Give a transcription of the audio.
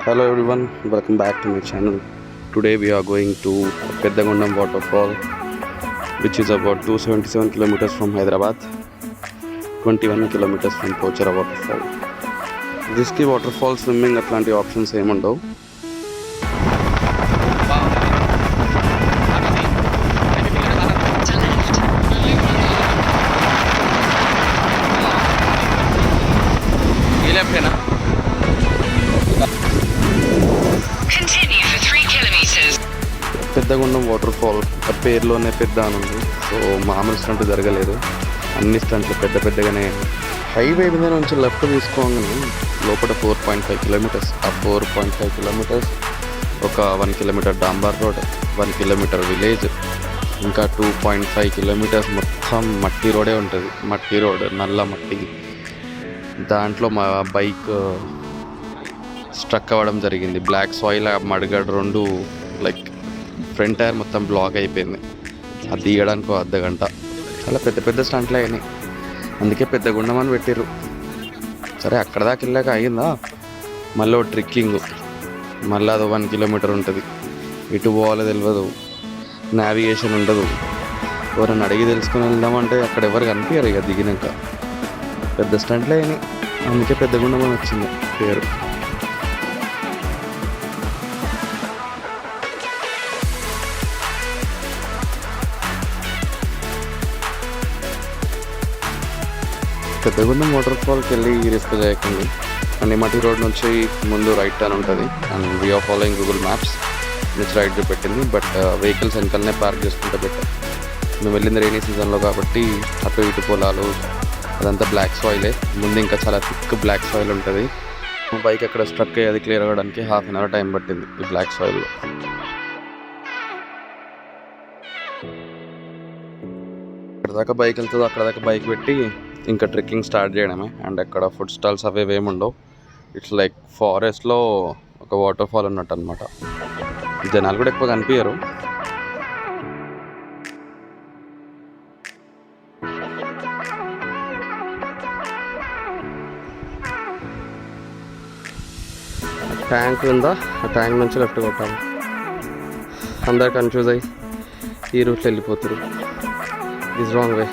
Hello everyone, welcome back to my channel. Today we are going to Pedda Gundam Waterfall, which is about 277 kilometers from Hyderabad, 21 kilometers from Pochara Waterfall. This ki waterfall swimming atlanti options em undavu. పెద్ద గుండం water fall పేరులోనే పెద్ద అని ఉంది. So మామూలు stunt జరగలేదు, అన్ని స్టంట్లు పెద్ద పెద్దగానే. హైవే మీద నుంచి లెఫ్ట్ తీసుకోగానే లోపల 4.5 కిలోమీటర్స్. ఆ 4.5 కిలోమీటర్స్ ఒక 1 కిలోమీటర్ డాంబార్ రోడ్, 1 కిలోమీటర్ విలేజ్, ఇంకా 2.5 కిలోమీటర్స్ మొత్తం మట్టి రోడే ఉంటుంది. మట్టి రోడ్, నల్ల మట్టి. దాంట్లో మా బైక్ స్ట్రక్ అవ్వడం జరిగింది. బ్లాక్ సాయిల్, మడగడ్ రెండు, లైక్ ఫ్రంట్ టైర్ మొత్తం బ్లాక్ అయిపోయింది. అది దిగడానికి అర్ధ గంట. చాలా పెద్ద పెద్ద స్టంట్లు అయినాయి, అందుకే పెద్ద గుండం అని పెట్టారు. సరే అక్కడ దాకా వెళ్ళాక అయిందా, మళ్ళీ ట్రెక్కింగ్, మళ్ళీ అది 1 కిలోమీటర్ ఉంటుంది. ఇటు పోవాలో తెలియదు, నావిగేషన్ ఉండదు. ఎవరైనా అడిగి తెలుసుకుని వెళ్దామంటే అక్కడ ఎవరు కనిపించారు. ఇక దిగినాక పెద్ద స్టంట్లే అయినాయి, అందుకే పెద్ద గుండం అని వచ్చింది పేరు. పెద్దగుండం వాటర్ ఫాల్కి వెళ్ళి రిస్క్ చేయకండి. అండ్ మట్టి రోడ్ నుంచి ముందు రైట్ టర్న్ ఉంటుంది. And we are following Google maps నుంచి రైట్ పెట్టింది. బట్ వెహికల్స్ వెనకాలనే పార్క్ చేసుకుంటే బెటర్. మేము వెళ్ళింది రైనీ సీజన్లో కాబట్టి అటు ఇటు పొలాలు, అదంతా బ్లాక్ సాయిలే. ముందు ఇంకా చాలా థిక్ బ్లాక్ సాయిల్ ఉంటుంది. బైక్ అక్కడ స్ట్రక్ అయ్యి అది క్లియర్ అవ్వడానికి ½ అన్ అవర్ టైం పట్టింది ఈ బ్లాక్ సాయిల్లో. అక్కడ దాకా బైక్ వెళ్తుందో అక్కడ దాకా బైక్ పెట్టి ఇంకా ట్రెక్కింగ్ స్టార్ట్ చేయడమే. అండ్ అక్కడ ఫుడ్ స్టాల్స్ అవి ఏమి ఉండవు. ఇట్స్ లైక్ ఫారెస్ట్లో ఒక వాటర్ ఫాల్ ఉన్నట్టు అనమాట. జనాలు కూడా ఎక్కువ కనిపించరు. ట్యాంక్ ఉందా, ఆ ట్యాంక్ నుంచి లెఫ్ట్ కొట్టాలి. అందరు కన్ఫ్యూజ్ అయ్యి ఈ రూట్లో వెళ్ళిపోతారు. Is wrong way.